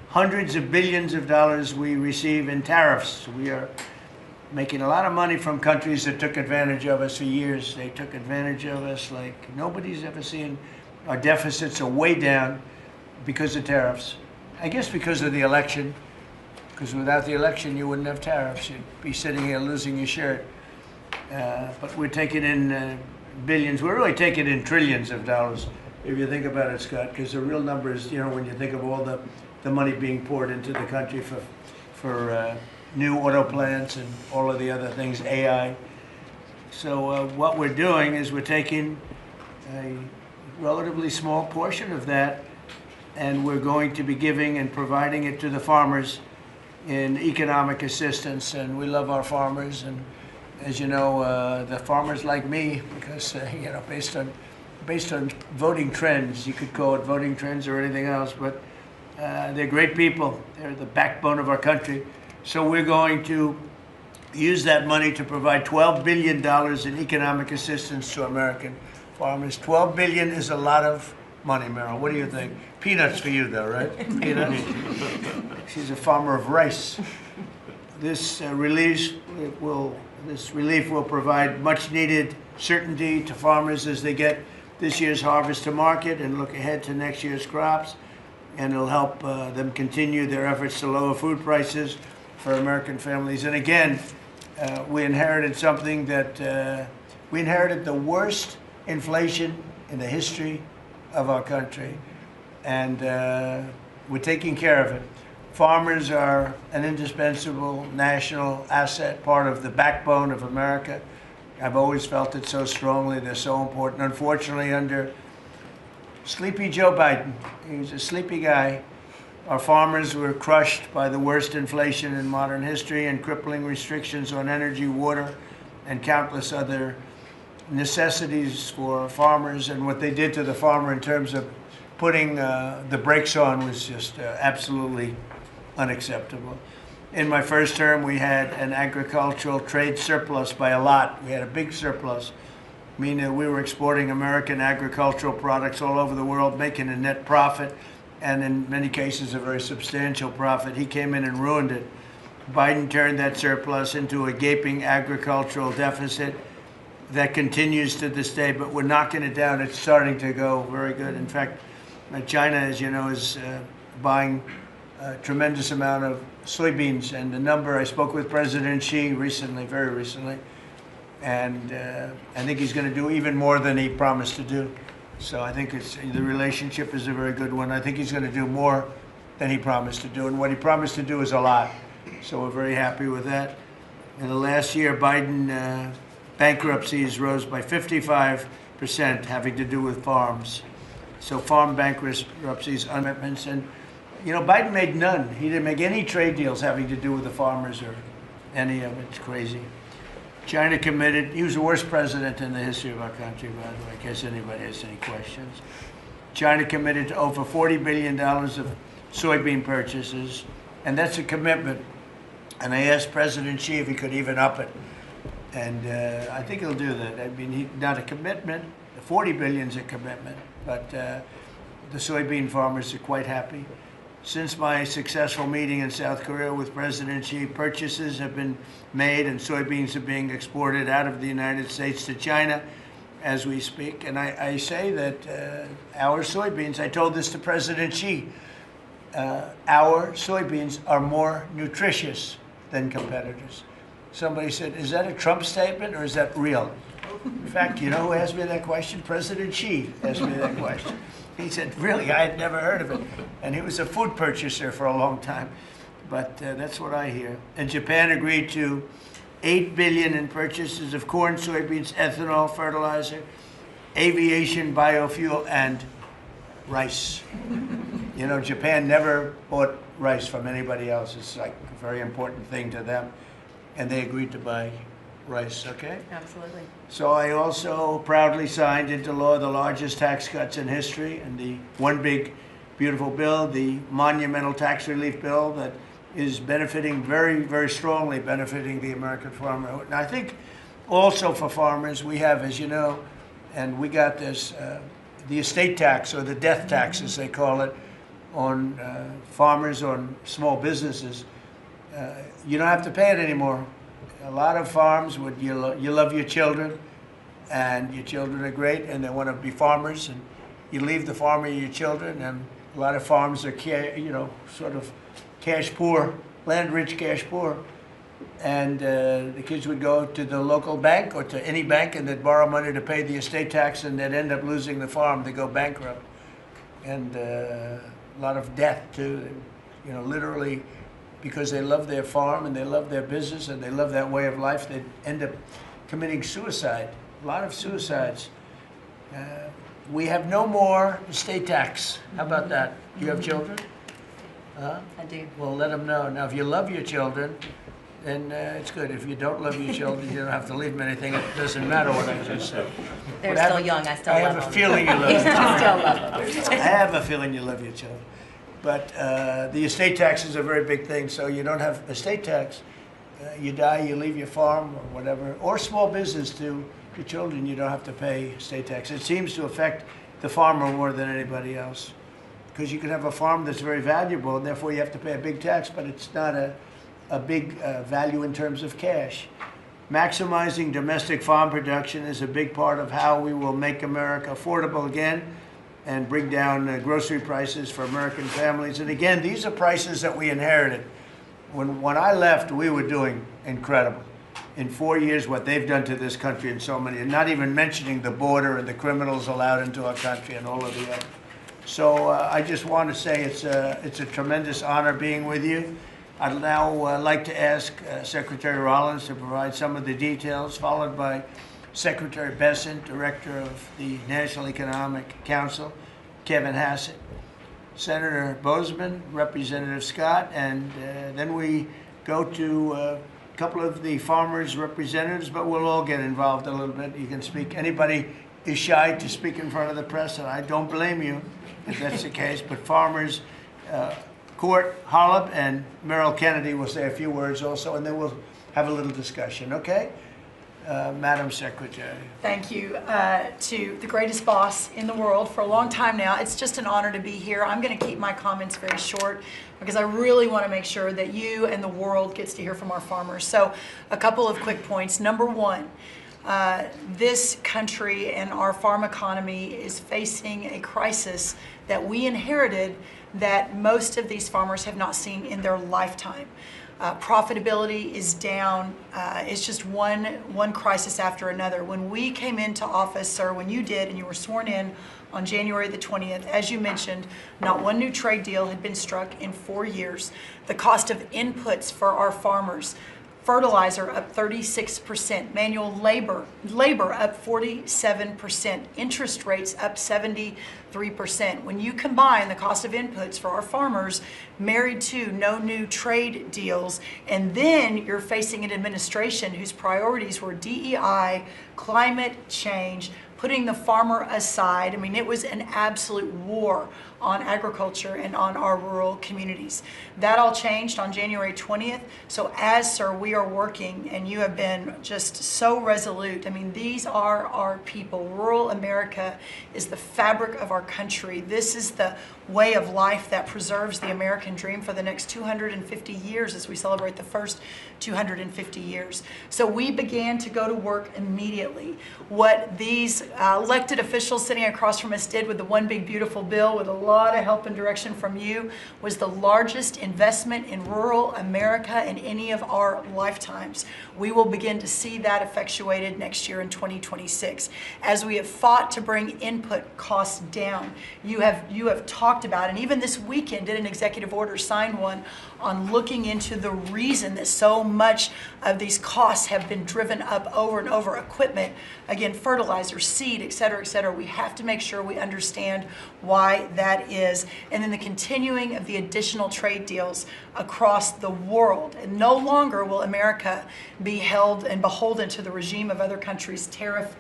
hundreds of billions of dollars we receive in tariffs. We are making a lot of money from countries that took advantage of us for years. They took advantage of us like nobody's ever seen. Our deficits are way down because of tariffs. I guess because of the election, because without the election you wouldn't have tariffs. You'd be sitting here losing your shirt. But we're taking in billions. We're really taking in trillions of dollars, if you think about it, Scott, because the real numbers, you know, when you think of all the money being poured into the country for new auto plants and all of the other things, AI. So what we're doing is we're taking a relatively small portion of that, and we're going to be giving and providing it to the farmers in economic assistance. And we love our farmers, and as you know, the farmers like me, because you know, based on voting trends, you could call it voting trends or anything else, but they're great people. They're the backbone of our country. So we're going to use that money to provide $12 billion in economic assistance to American farmers. $12 billion is a lot of money, Meryl. What do you think? Peanuts for you, though, right? Peanuts. She's a farmer of rice. This relief will provide much-needed certainty to farmers as they get this year's harvest to market and look ahead to next year's crops. And it'll help them continue their efforts to lower food prices for American families. And again, we inherited something that we inherited the worst inflation in the history of our country, and we're taking care of it. Farmers are an indispensable national asset, part of the backbone of America. I've always felt it so strongly. They're so important. Unfortunately, under Sleepy Joe Biden, he was a sleepy guy. Our farmers were crushed by the worst inflation in modern history and crippling restrictions on energy, water, and countless other necessities for farmers. And what they did to the farmer in terms of putting the brakes on was just absolutely unacceptable. In my first term, we had an agricultural trade surplus by a lot. We had a big surplus, meaning that we were exporting American agricultural products all over the world, making a net profit, and in many cases a very substantial profit. He came in and ruined it. Biden turned that surplus into a gaping agricultural deficit that continues to this day, but we're knocking it down. It's starting to go very good. In fact, China, as you know, is buying a tremendous amount of soybeans, and the number, I spoke with President Xi recently, very recently, and I think he's going to do even more than he promised to do. So I think the relationship is a very good one. I think he's going to do more than he promised to do, and what he promised to do is a lot. So we're very happy with that. In the last year, Biden bankruptcies rose by 55%, having to do with farms. So farm bankruptcies, commitments, and you know, Biden made none. He didn't make any trade deals having to do with the farmers or any of it. It's crazy. China committed. He was the worst president in the history of our country, by the way, in case anybody has any questions. China committed to over $40 billion of soybean purchases, and that's a commitment. And I asked President Xi if he could even up it, and I think he'll do that. I mean, not a commitment. The $40 billion is a commitment, but the soybean farmers are quite happy. Since my successful meeting in South Korea with President Xi, purchases have been made and soybeans are being exported out of the United States to China as we speak. And I say that our soybeans, I told this to President Xi, our soybeans are more nutritious than competitors. Somebody said, is that a Trump statement or is that real? In fact, you know who asked me that question? President Xi asked me that question. He said, really, I had never heard of it. And he was a food purchaser for a long time. But that's what I hear. And Japan agreed to $8 billion in purchases of corn, soybeans, ethanol, fertilizer, aviation, biofuel, and rice. You know, Japan never bought rice from anybody else. It's like a very important thing to them. And they agreed to buy rice, okay? Absolutely. So I also proudly signed into law the largest tax cuts in history, and the one big, beautiful bill, the monumental tax relief bill that is benefiting very, very strongly, benefiting the American farmer. And I think also for farmers, we have, as you know, and we got this, the estate tax, or the death tax as they call it, on farmers, on small businesses, you don't have to pay it anymore. A lot of farms, you love your children, and your children are great, and they want to be farmers, and you leave the farm with your children, and a lot of farms are, sort of cash poor, land rich, cash poor, and the kids would go to the local bank or to any bank, and they'd borrow money to pay the estate tax, and they'd end up losing the farm. They go bankrupt, and a lot of death too, literally. Because they love their farm and they love their business and they love that way of life, they end up committing suicide. A lot of suicides. We have no more estate tax. How about that? Do you have children? I do. Well, let them know. Now, if you love your children, then it's good. If you don't love your children, you don't have to leave them anything. It doesn't matter what I just said. They're still young. I still love them. I have a feeling you love them. I still love them. I have a feeling you love your children. But the estate tax is a very big thing, so you don't have estate tax. You die, you leave your farm or whatever, or small business to your children, you don't have to pay estate tax. It seems to affect the farmer more than anybody else. Because you can have a farm that's very valuable, and therefore you have to pay a big tax, but it's not a big value in terms of cash. Maximizing domestic farm production is a big part of how we will make America affordable again, and bring down grocery prices for American families. And again, these are prices that we inherited. When I left, we were doing incredible. In 4 years, what they've done to this country in so many, and not even mentioning the border and the criminals allowed into our country and all of the other. So I just want to say it's a tremendous honor being with you. I'd now like to ask Secretary Rollins to provide some of the details, followed by Secretary Bessent, Director of the National Economic Council, Kevin Hassett, Senator Bozeman, Representative Scott, and then we go to a couple of the farmers' representatives, but we'll all get involved a little bit. You can speak. Anybody is shy to speak in front of the press, and I don't blame you if that's the case, but farmers, Court Holub and Merrill Kennedy will say a few words also, and then we'll have a little discussion, okay? Madam Secretary. Thank you to the greatest boss in the world for a long time now. It's just an honor to be here. I'm going to keep my comments very short because I really want to make sure that you and the world gets to hear from our farmers. So a couple of quick points. Number one, this country and our farm economy is facing a crisis that we inherited that most of these farmers have not seen in their lifetime. Profitability is down. It's just one crisis after another. When we came into office, or when you did and you were sworn in on January the 20th, as you mentioned, not one new trade deal had been struck in 4 years. The cost of inputs for our farmers, fertilizer up 36%, manual labor up 47%, interest rates up 73%. When you combine the cost of inputs for our farmers married to no new trade deals, and then you're facing an administration whose priorities were DEI, climate change, putting the farmer aside. I mean, it was an absolute war on agriculture and on our rural communities. That all changed on January 20th. So as, sir, we are working, and you have been just so resolute. I mean, these are our people. Rural America is the fabric of our country. This is the way of life that preserves the American dream for the next 250 years as we celebrate the first 250 years. So we began to go to work immediately. What these elected officials sitting across from us did with the One Big Beautiful Bill, with a lot of help and direction from you, was the largest investment in rural America in any of our lifetimes. We will begin to see that effectuated next year in 2026. As we have fought to bring input costs down, you have talked about, and even this weekend did an executive order, signed one, on looking into the reason that so much of these costs have been driven up over and over. Equipment, again, fertilizer, seed, et cetera, et cetera. We have to make sure we understand why that is. And then the continuing of the additional trade deals across the world. And no longer will America be held and beholden to the regime of other countries' tariff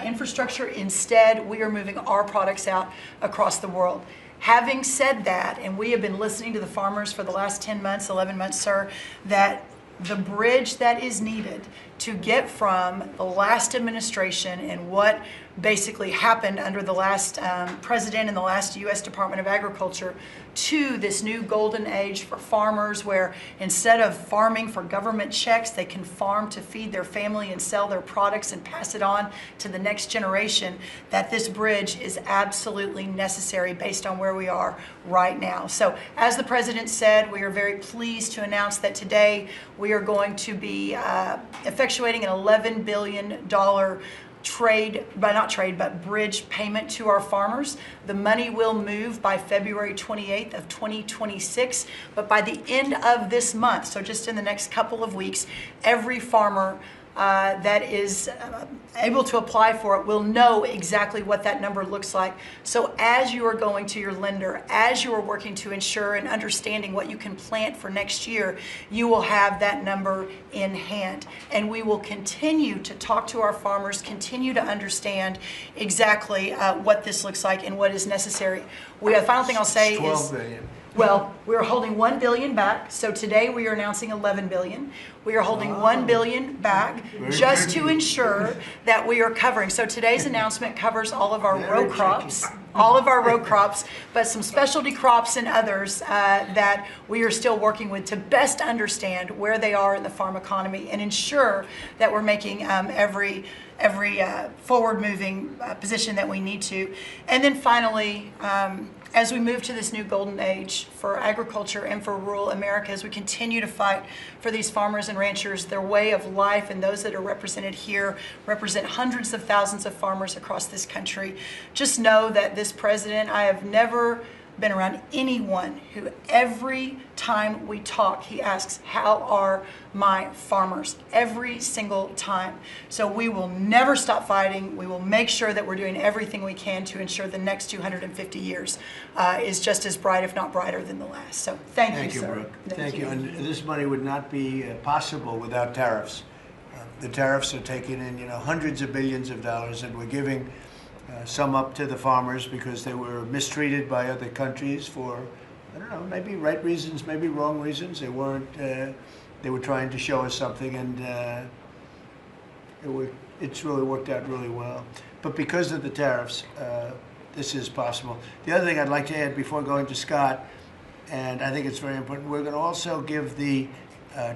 infrastructure. Instead, we are moving our products out across the world. Having said that, and we have been listening to the farmers for the last 10 months, 11 months, sir, that the bridge that is needed to get from the last administration and what basically happened under the last president and the last U.S. Department of Agriculture to this new golden age for farmers, where instead of farming for government checks, they can farm to feed their family and sell their products and pass it on to the next generation, that this bridge is absolutely necessary based on where we are right now. So as the president said, we are very pleased to announce that today we are going to be effectuating an $11 billion bridge payment to our farmers. The money will move by February 28th of 2026, but by the end of this month, so just in the next couple of weeks, every farmer that is able to apply for it will know exactly what that number looks like. So as you are going to your lender, as you are working to ensure and understanding what you can plant for next year, you will have that number in hand. And we will continue to talk to our farmers, continue to understand exactly what this looks like and what is necessary. The final thing I'll say is 12 billion. Well, we're holding $1 billion back. So today we are announcing $11 billion. We are holding $1 billion back just to ensure that we are covering. So today's announcement covers all of our row crops, but some specialty crops and others that we are still working with to best understand where they are in the farm economy and ensure that we're making every forward-moving position that we need to. And then finally, as we move to this new golden age for agriculture and for rural America, as we continue to fight for these farmers and ranchers, their way of life, and those that are represented here represent hundreds of thousands of farmers across this country. Just know that this president, I have never been around anyone who every time we talk, he asks, how are my farmers? Every single time. So we will never stop fighting. We will make sure that we're doing everything we can to ensure the next 250 years is just as bright, if not brighter, than the last. So thank you, sir. Brooke. Thank you. And this money would not be possible without tariffs. The tariffs are taking in, hundreds of billions of dollars, and we're giving some up to the farmers because they were mistreated by other countries for, I don't know, maybe right reasons, maybe wrong reasons. They weren't. They were trying to show us something, and it's really worked out really well. But because of the tariffs, this is possible. The other thing I'd like to add before going to Scott, and I think it's very important, we're going to also give the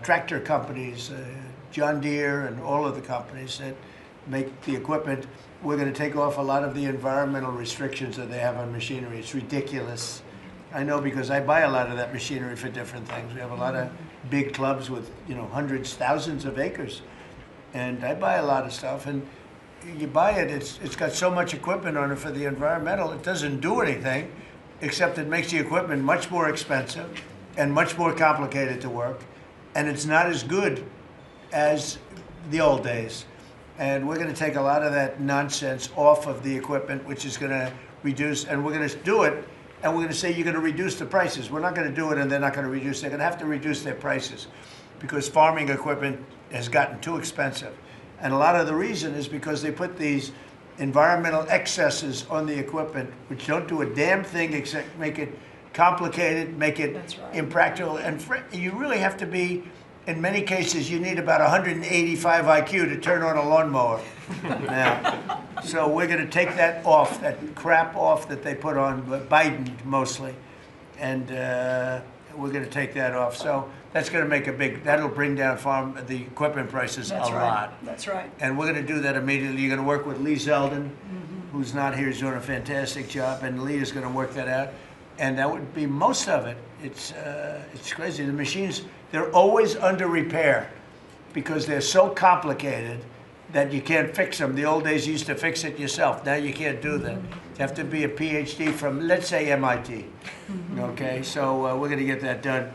tractor companies, John Deere and all of the companies that make the equipment, we're going to take off a lot of the environmental restrictions that they have on machinery. It's ridiculous. I know because I buy a lot of that machinery for different things. We have a lot of big clubs with, hundreds, thousands of acres. And I buy a lot of stuff, and you buy it, it's got so much equipment on it for the environmental, it doesn't do anything, except it makes the equipment much more expensive and much more complicated to work. And it's not as good as the old days. And we're going to take a lot of that nonsense off of the equipment, which is going to reduce, and we're going to do it, and we're going to say you're going to reduce the prices. We're not going to do it and they're not going to reduce. They're going to have to reduce their prices because farming equipment has gotten too expensive. And a lot of the reason is because they put these environmental excesses on the equipment, which don't do a damn thing except make it complicated, make it impractical. And you really have to be, in many cases, you need about 185 IQ to turn on a lawnmower. Now, so we're going to take that off, that crap off that they put on, Biden mostly, and we're going to take that off. So that's going to make that'll bring down the equipment prices a lot. That's right. And we're going to do that immediately. You're going to work with Lee Zeldin, who's not here, is doing a fantastic job, and Lee is going to work that out. And that would be most of it. It's crazy. The machines, they're always under repair because they're so complicated that you can't fix them. The old days you used to fix it yourself. Now you can't do that. You have to be a PhD from, let's say, MIT. Okay, so we're going to get that done.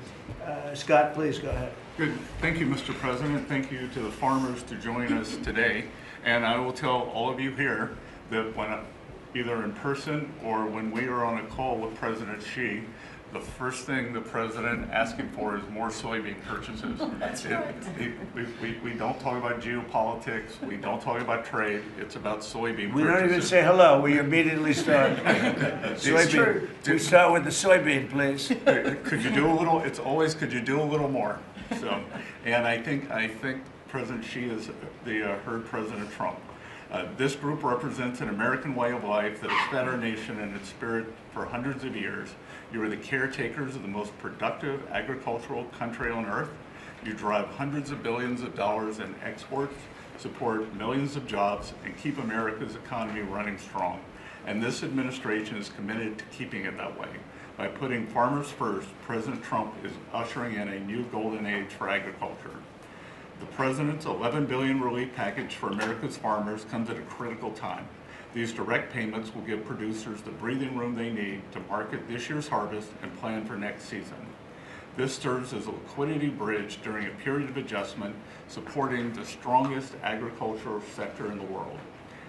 Scott, please go ahead. Good. Thank you, Mr. President. Thank you to the farmers to join us today. And I will tell all of you here that when either in person or when we are on a call with President Xi, the first thing the president asking for is more soybean purchases. That's right. We don't talk about geopolitics. We don't talk about trade. It's about soybean We purchases. don't even say hello. We immediately start. It's true. We start with the soybean, please. Could you do a little? It's always could you do a little more? So, and I think President Xi has heard President Trump. This group represents an American way of life that has fed our nation and its spirit for hundreds of years. You are the caretakers of the most productive agricultural country on earth. You drive hundreds of billions of dollars in exports, support millions of jobs, and keep America's economy running strong. And this administration is committed to keeping it that way. By putting farmers first, President Trump is ushering in a new golden age for agriculture. The President's $11 billion relief package for America's farmers comes at a critical time. These direct payments will give producers the breathing room they need to market this year's harvest and plan for next season. This serves as a liquidity bridge during a period of adjustment, supporting the strongest agricultural sector in the world.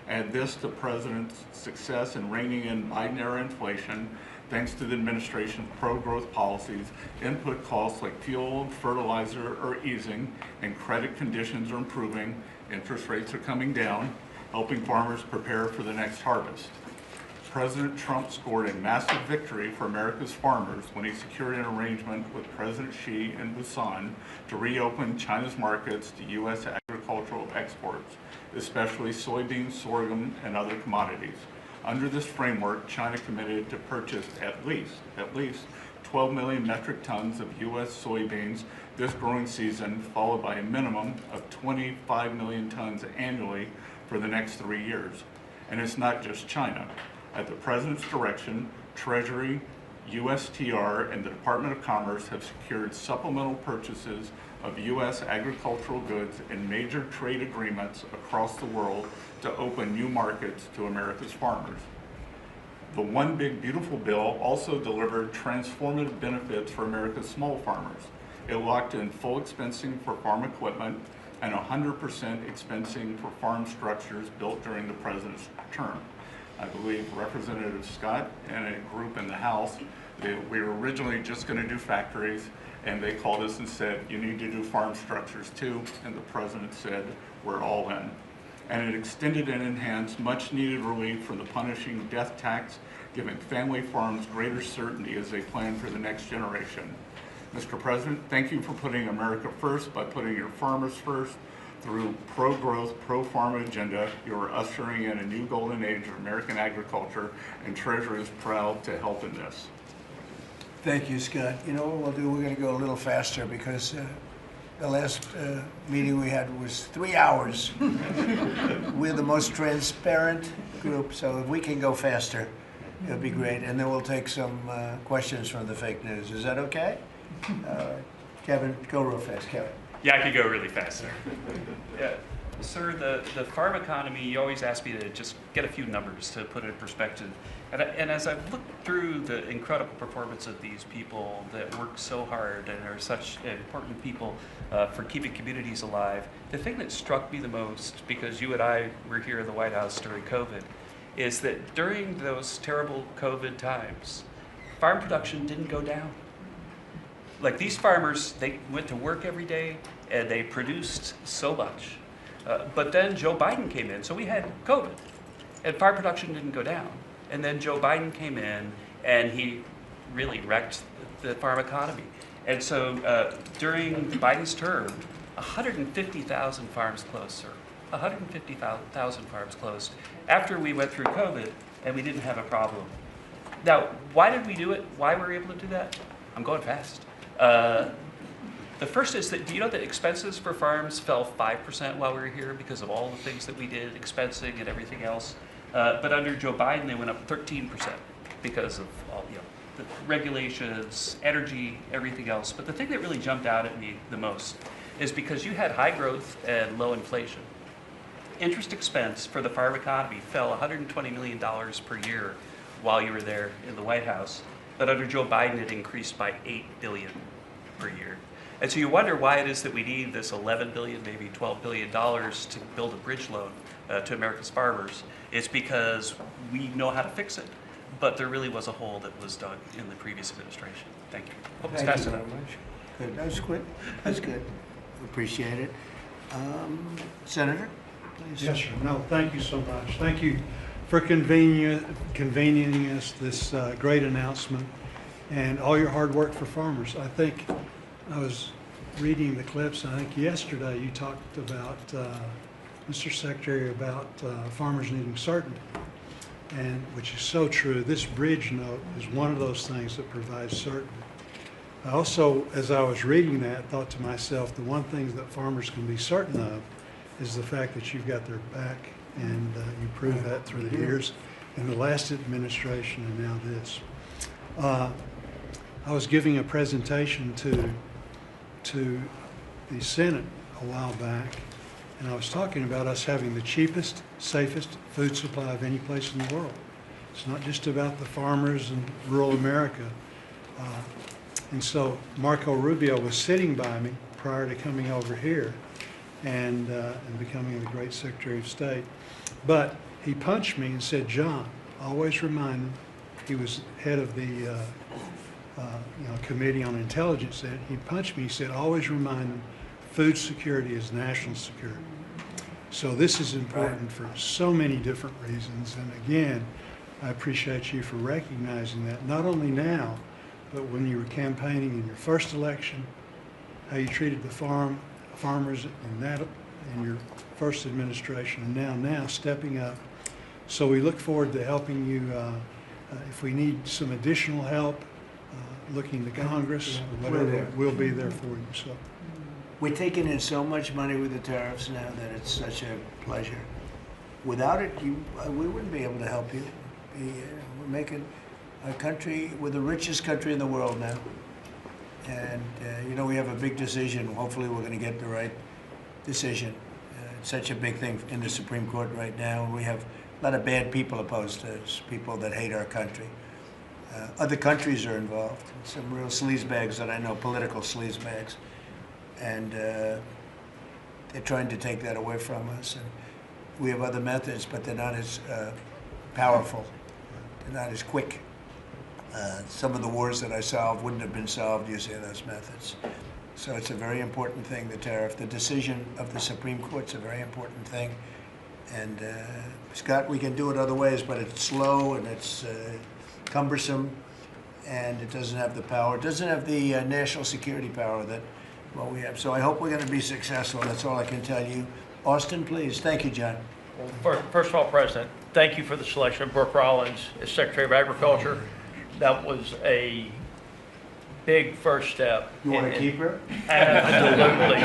Add this to the President's success in reining in Biden-era inflation. Thanks to the administration's pro-growth policies, input costs like fuel and fertilizer are easing, and credit conditions are improving. Interest rates are coming down, helping farmers prepare for the next harvest. President Trump scored a massive victory for America's farmers when he secured an arrangement with President Xi in Busan to reopen China's markets to U.S. agricultural exports, especially soybeans, sorghum, and other commodities. Under this framework, China committed to purchase at least 12 million metric tons of U.S. soybeans this growing season, followed by a minimum of 25 million tons annually for the next 3 years. And it's not just China. At the President's direction, Treasury, USTR, and the Department of Commerce have secured supplemental purchases of U.S. agricultural goods in major trade agreements across the world to open new markets to America's farmers. The One Big Beautiful Bill also delivered transformative benefits for America's small farmers. It locked in full expensing for farm equipment and 100% expensing for farm structures built during the President's term. I believe Representative Scott and a group in the House, we were originally just going to do factories, and they called us and said, you need to do farm structures too, and the President said, we're all in. And it extended and enhanced much needed relief from the punishing death tax, giving family farms greater certainty as they plan for the next generation. Mr. President, thank you for putting America first by putting your farmers first. Through pro-growth, pro-farm agenda, you are ushering in a new golden age of American agriculture, and Treasury is proud to help in this. Thank you, Scott. You know what we'll do? We're going to go a little faster because the last meeting we had was 3 hours. We're the most transparent group, so if we can go faster, it'll be great. And then we'll take some questions from the fake news. Is that okay? Kevin, go real fast, Kevin. Yeah, I could go really fast, sir. Yeah. Sir, the farm economy, you always ask me to just get a few numbers to put it in perspective. And as I've looked through the incredible performance of these people that work so hard and are such important people for keeping communities alive, the thing that struck me the most, because you and I were here in the White House during COVID, is that during those terrible COVID times, farm production didn't go down. Like these farmers, they went to work every day and they produced so much. But then Joe Biden came in, so we had COVID, and farm production didn't go down. And then Joe Biden came in and he really wrecked the farm economy. And so during Biden's term, 150,000 farms closed, sir. 150,000 farms closed after we went through COVID and we didn't have a problem. Now, why did we do it? Why were we able to do that? I'm going fast. The first is that, do you know that expenses for farms fell 5% while we were here because of all the things that we did, expensing and everything else? But under Joe Biden, they went up 13% because of all, the regulations, energy, everything else. But the thing that really jumped out at me the most is because you had high growth and low inflation. Interest expense for the farm economy fell $120 million per year while you were there in the White House. But under Joe Biden, it increased by $8 billion per year. And so you wonder why it is that we need this $11 billion, maybe $12 billion to build a bridge loan to America's farmers. It's because we know how to fix it, but there really was a hole that was dug in the previous administration. Thank you. Hope it's Thank fast you enough. very much. Good. That was quick. That's good. Appreciate it. Senator, please. Yes, sir. No, thank you so much. Thank you for convening us this great announcement and all your hard work for farmers. I think I was reading the clips. I think yesterday you talked about, Mr. Secretary, about farmers needing certainty, and which is so true. This bridge note is one of those things that provides certainty. I also, as I was reading that, thought to myself, the one thing that farmers can be certain of is the fact that you've got their back, and you proved that through the years in the last administration and now this. I was giving a presentation to the Senate a while back, and I was talking about us having the cheapest, safest food supply of any place in the world. It's not just about the farmers in rural America. And so Marco Rubio was sitting by me prior to coming over here and becoming the great Secretary of State. But he punched me and said, "John, always remind him," he was head of the Committee on Intelligence then. He punched me, he said, "Always remind them, food security is national security." So this is important for so many different reasons. And again, I appreciate you for recognizing that, not only now, but when you were campaigning in your first election, how you treated the farmers in your first administration, and now stepping up. So we look forward to helping you. If we need some additional help, looking to Congress or whatever, we'll be there for you. So We're taking in so much money with the tariffs now that it's such a pleasure. Without it, we wouldn't be able to help you. We're making our country, we're the richest country in the world now. And, we have a big decision. Hopefully we're going to get the right decision. It's such a big thing in the Supreme Court right now. We have a lot of bad people opposed to us, people that hate our country. Other countries are involved, some real sleazebags that I know, political sleazebags. And they're trying to take that away from us. And we have other methods, but they're not as powerful. They're not as quick. Some of the wars that I solved wouldn't have been solved using those methods. So it's a very important thing, the tariff. The decision of the Supreme Court's a very important thing. And Scott, we can do it other ways, but it's slow and it's cumbersome, and it doesn't have the power. It doesn't have the national security power that we have. So I hope we're going to be successful. That's all I can tell you. Austin, please. Thank you, John. Well, first of all, President, thank you for the selection of Brooke Rollins as Secretary of Agriculture. That was a big first step. You want to keep her? Absolutely.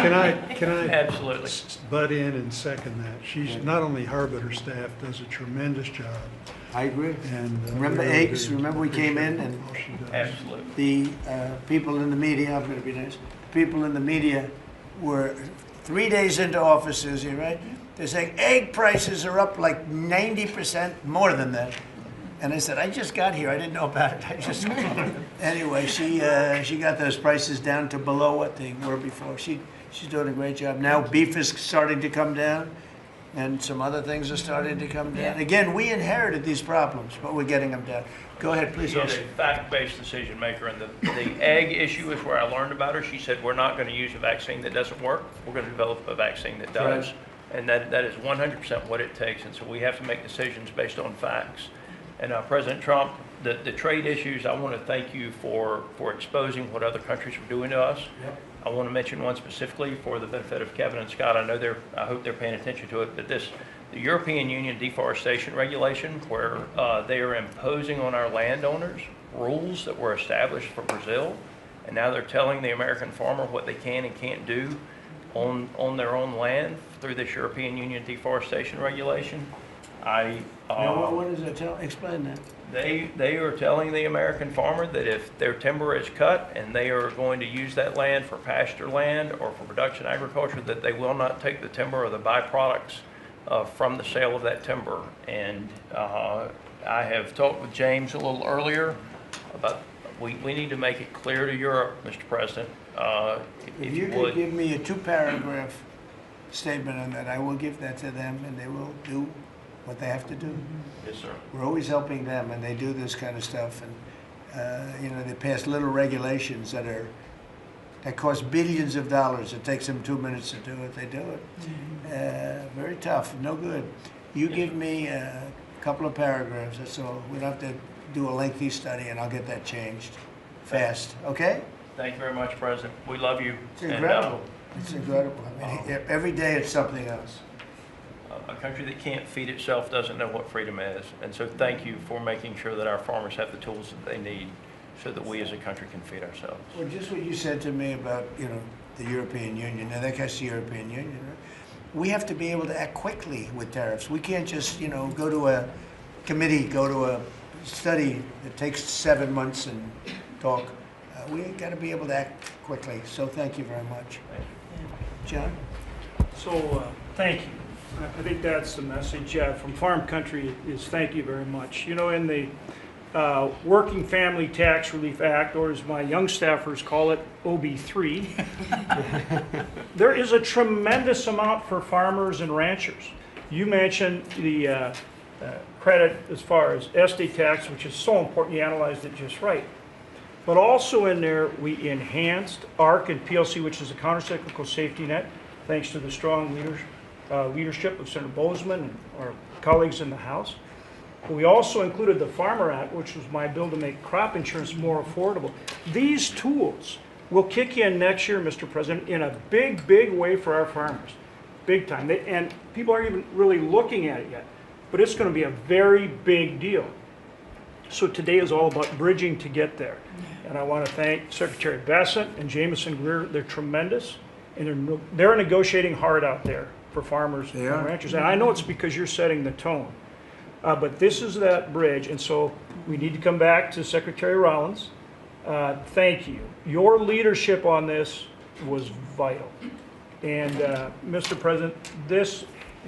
Can I Absolutely. butt in and second that? She's not only her, but her staff does a tremendous job. I agree. And Remember we really eggs? do Remember we came in appreciate and all she does. Absolutely. the people in the media, I'm going to be nice, people in the media were 3 days into office, Susie, right? They're saying egg prices are up like 90% more than that. And I said, I just got here. I didn't know about it. I just anyway, she got those prices down to below what they were before. She's doing a great job. Now beef is starting to come down, and some other things are starting to come down. Again, we inherited these problems, but we're getting them down. Go ahead, please. She's a fact-based decision maker, and the egg issue is where I learned about her. She said, we're not going to use a vaccine that doesn't work. We're going to develop a vaccine that does. Right. And that is 100% what it takes. And so we have to make decisions based on facts. And President Trump, the trade issues, I want to thank you for exposing what other countries are doing to us. Yep. I want to mention one specifically for the benefit of Kevin and Scott. I hope they're paying attention to it, but the European Union deforestation regulation, where they are imposing on our landowners rules that were established for Brazil, and now they're telling the American farmer what they can and can't do on their own land through this European Union deforestation regulation. Now, what is it? Explain that. They are telling the American farmer that if their timber is cut and they are going to use that land for pasture land or for production agriculture, that they will not take the timber or the byproducts from the sale of that timber. And I have talked with James a little earlier about we need to make it clear to Europe, Mr. President, If you could give me a 2-paragraph statement on that, I will give that to them, and they will do what they have to do. Yes, sir. We're always helping them, and they do this kind of stuff. And they pass little regulations that cost billions of dollars. It takes them 2 minutes to do it. They do it. Very tough. No good. You give me a couple of paragraphs. That's all. We don't have to do a lengthy study, and I'll get that changed fast. Okay? Thank you very much, President. We love you. It's And, incredible. It's incredible. I mean, every day it's something else. a country that can't feed itself doesn't know what freedom is. And so thank you for making sure that our farmers have the tools that they need so that we as a country can feed ourselves. Well, just what you said to me about, the European Union, and I guess the European Union, right? We have to be able to act quickly with tariffs. We can't just, go to a committee, go to a study that takes 7 months and talk. We got to be able to act quickly. So thank you very much. Thank you. John? So, thank you. I think that's the message from Farm Country is thank you very much. In the Working Family Tax Relief Act, or as my young staffers call it, OB3, there is a tremendous amount for farmers and ranchers. You mentioned the credit as far as estate tax, which is so important. You analyzed it just right. But also in there, we enhanced ARC and PLC, which is a countercyclical safety net, thanks to the strong leadership of Senator Bozeman and our colleagues in the House. We also included the Farmer Act, which was my bill to make crop insurance more affordable. These tools will kick in next year, Mr. President, in a big, big way for our farmers. Big time. And people aren't even really looking at it yet. But it's going to be a very big deal. So today is all about bridging to get there. And I want to thank Secretary Bassett and Jameson Greer. They're tremendous. And they're negotiating hard out there for farmers and ranchers. And I know it's because you're setting the tone. But this is that bridge. And so we need to come back to Secretary Rollins. Thank you. Your leadership on this was vital. And Mr. President,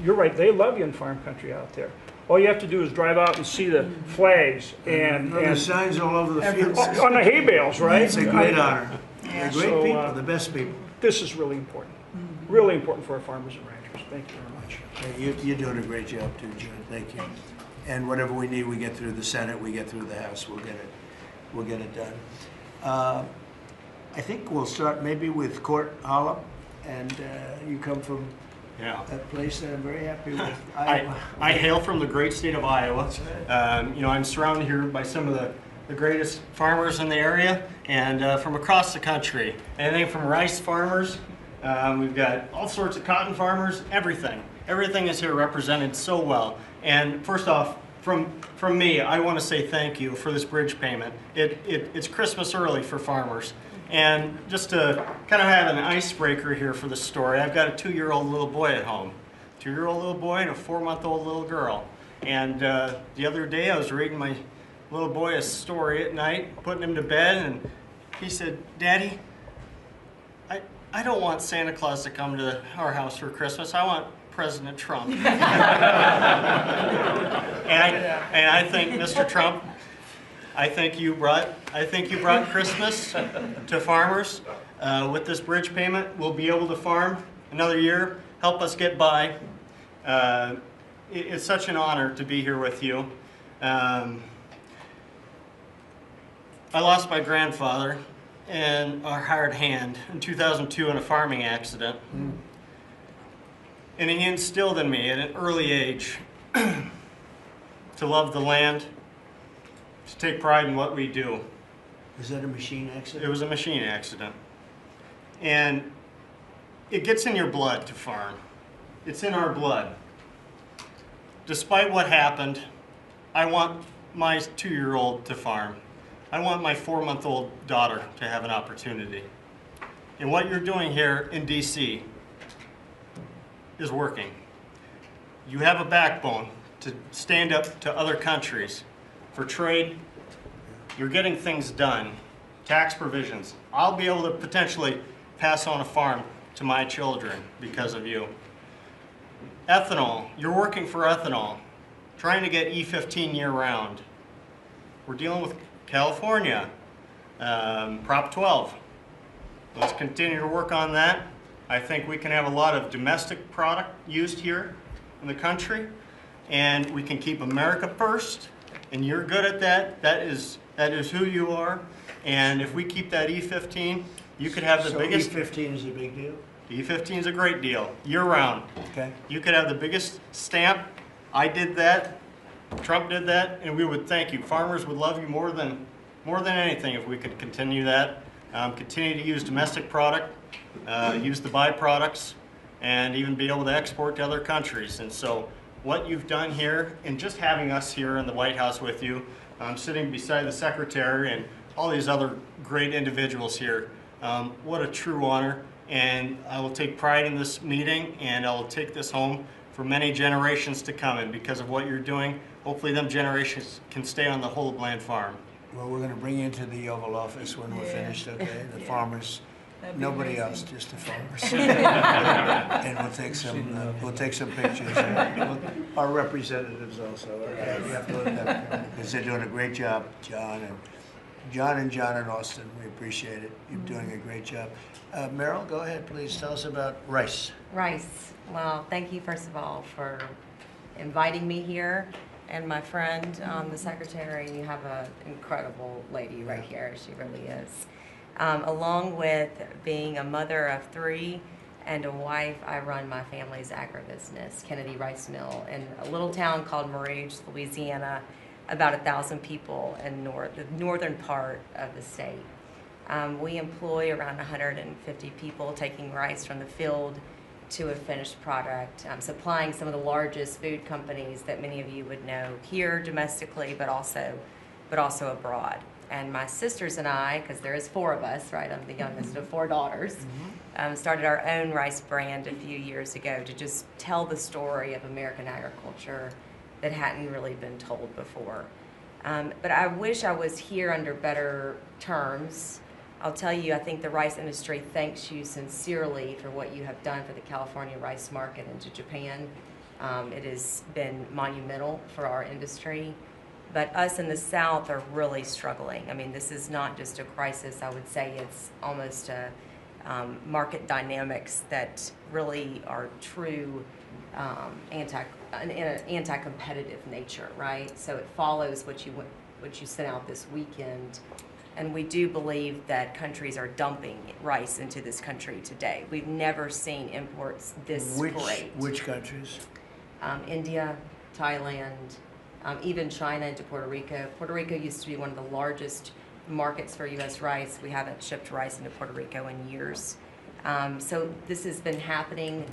you're right, they love you in Farm Country out there. All you have to do is drive out and see the flags and the signs all over the fields. on the hay bales, right? It's a great honor. They're great So, people, the best people. This is really important. Really important for our farmers and ranchers. Thank you very much. You're doing a great job too, John. Thank you. And whatever we need, we get through the Senate, we get through the House, we'll get it done. I think we'll start maybe with Court Hollop, and you come from that place that I'm very happy with. I hail from the great state of Iowa. I'm surrounded here by some of the greatest farmers in the area and from across the country. Anything from rice farmers, we've got all sorts of cotton farmers, everything. Everything is here represented so well. And first off, from me, I want to say thank you for this bridge payment. It's Christmas early for farmers. And just to kind of have an icebreaker here for the story, I've got a 2-year-old little boy at home. 2-year-old little boy and a 4-month-old little girl. And the other day I was reading my little boy a story at night, putting him to bed, and he said, "Daddy, I don't want Santa Claus to come to our house for Christmas. I want President Trump." and I think, Mr. Trump, I think you brought Christmas to farmers with this bridge payment. We'll be able to farm another year, help us get by. It's such an honor to be here with you. I lost my grandfather and a hard hand in 2002 in a farming accident. And he instilled in me at an early age to love the land, to take pride in what we do. Was that a machine accident? It was a machine accident. And it gets in your blood to farm. It's in our blood. Despite what happened, I want my 2-year-old to farm. I want my 4-month-old daughter to have an opportunity. And what you're doing here in DC is working. You have a backbone to stand up to other countries for trade. You're getting things done. Tax provisions. I'll be able to potentially pass on a farm to my children because of you. Ethanol. You're working for ethanol. Trying to get E15 year-round. We're dealing with California. Prop 12. Let's continue to work on that. I think we can have a lot of domestic product used here in the country, and we can keep America first, and you're good at that. That is who you are. And if we keep that E15, you could have the biggest... E15 is a big deal? E15 is a great deal, year-round. Okay. You could have the biggest stamp. I did that. Trump did that, and we would thank you. Farmers would love you more than anything if we could continue that. continue to use domestic product, use the byproducts, and even be able to export to other countries. And so what you've done here, and just having us here in the White House with you, sitting beside the Secretary and all these other great individuals here, what a true honor. And I will take pride in this meeting, and I will take this home for many generations to come. And because of what you're doing, hopefully them generations can stay on the Whole of Land farm. Well, we're going to bring you into the Oval Office when we're finished, okay? The farmers, That'd be nobody amazing. else, just the farmers. And we'll take some pictures. Our representatives also. Okay? We have to let them, because they're doing a great job, John and Austin. We appreciate it. You're doing a great job. Meryl, go ahead, please. Tell us about rice. Rice. Well, thank you, first of all, for inviting me here. And my friend, the secretary, you have an incredible lady right here. She really is. Along with being a mother of 3 and a wife, I run my family's agribusiness, Kennedy Rice Mill, in a little town called Rouge, Louisiana, about 1,000 people in the northern part of the state. We employ around 150 people taking rice from the field to a finished product, supplying some of the largest food companies that many of you would know here domestically, but also abroad. And my sisters and I, because there is 4 of us, right? I'm the youngest of 4 daughters, started our own rice brand a few years ago to just tell the story of American agriculture that hadn't really been told before. But I wish I was here under better terms. I'll tell you, I think the rice industry thanks you sincerely for what you have done for the California rice market into Japan. It has been monumental for our industry. But us in the South are really struggling. I mean, this is not just a crisis. I would say it's almost a market dynamics that really are true in an anti-competitive nature, right? So it follows what you sent out this weekend. And we do believe that countries are dumping rice into this country today. We've never seen imports this great. Which countries? India, Thailand, even China into Puerto Rico. Puerto Rico used to be one of the largest markets for U.S. rice. We haven't shipped rice into Puerto Rico in years. So this has been happening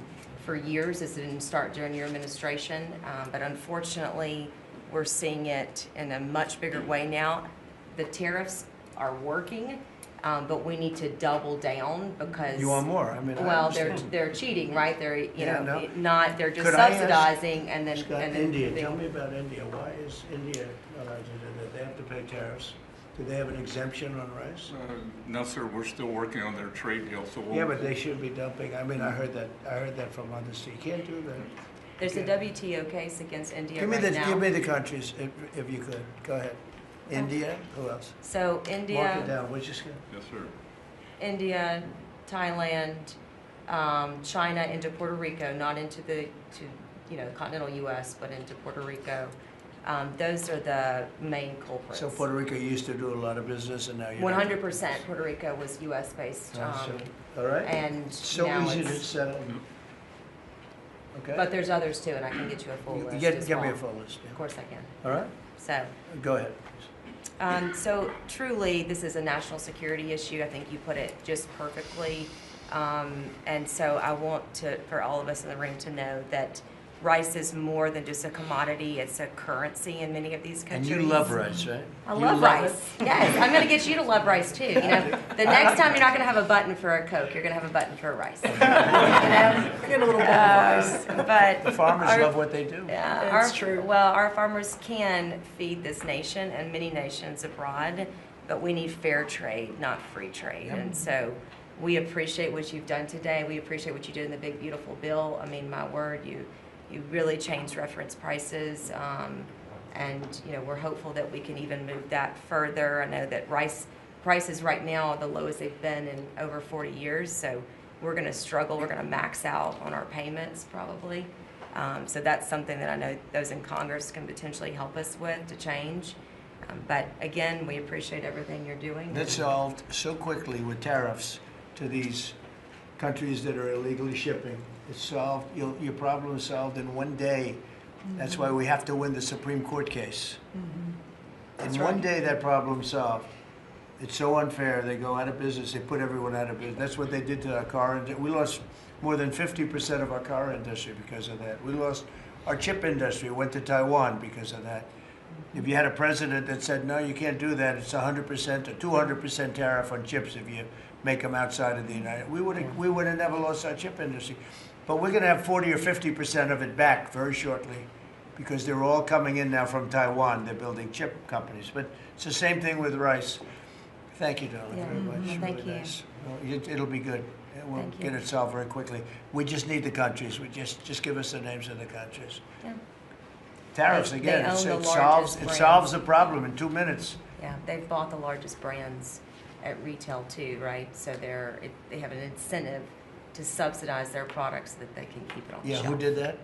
for years. This didn't start during your administration, but unfortunately, we're seeing it in a much bigger way now. The tariffs are working, but we need to double down because You want more? I mean, well, they're cheating, right? They're Yeah, they're just Could I ask subsidizing and then Scott, and then India, they- tell me about India. Why is India allowed to do that? They have to pay tariffs. Do they have an exemption on rice? No, sir, we're still working on their trade deal, so we'll... Yeah, but they should be dumping. I mean, I heard that from others. You can't do that. There's Okay. a WTO case against India Give me right now. give me the countries if you could. Go ahead. India. Who else? So Mark it India, down. Which is good. Yes, sir. India, Thailand, China into Puerto Rico, not into the continental U.S., but into Puerto Rico. Those are the main culprits. So Puerto Rico used to do a lot of business, and now you're 100% Puerto Rico was U.S. based, all right. and So now easy to it's, settle. Okay. but there's others too, and I can get you a full list. Give as me well. a full list. Yeah. Of course I can. All right. So. Go ahead. So truly, this is a national security issue. I think you put it just perfectly. And so I want for all of us in the room to know that rice is more than just a commodity. It's a currency in many of these countries. And you love rice, right? I You love it? rice. Yes, I'm going to get you to love rice too. You know, the next time you're not going to have a button for a Coke, you're going to have a button for a rice. You know? I get a little bit of rice. But The farmers our- love what they do. yeah, It's true. Well, our farmers can feed this nation and many nations abroad, but we need fair trade, not free trade. And so we appreciate what you've done today. We appreciate what you did in the big, beautiful bill. I mean, my word, you really changed reference prices. And, we're hopeful that we can even move that further. I know that rice prices right now are the lowest they've been in over 40 years. So we're going to struggle. We're going to max out on our payments probably. So that's something that I know those in Congress can potentially help us with to change. But again, we appreciate everything you're doing. That's solved so quickly with tariffs to these countries that are illegally shipping. It's solved. Your problem is solved in one day. That's why we have to win the Supreme Court case. In one day, that problem's solved. It's so unfair. They go out of business. They put everyone out of business. That's what they did to our car industry. We lost more than 50% of our car industry because of that. We lost our chip industry. It went to Taiwan because of that. If you had a president that said, no, you can't do that, it's 100% or 200% tariff on chips if you make them outside of the United States, we would have never lost our chip industry. But we're going to have 40 or 50% of it back very shortly because they're all coming in now from Taiwan. They're building chip companies. But it's the same thing with rice. Thank you, darling, Yeah. very much. Thank Really you. nice. Well, it'll be good. We'll Thank you. get it solved very quickly. We just need the countries. We just give us the names of the countries. Yeah. Tariffs, They again, own it the solves largest the problem in 2 minutes. Yeah, they've bought the largest brands at retail too, right? So they have an incentive to subsidize their products so that they can keep it on the Yeah, shelf. who did that?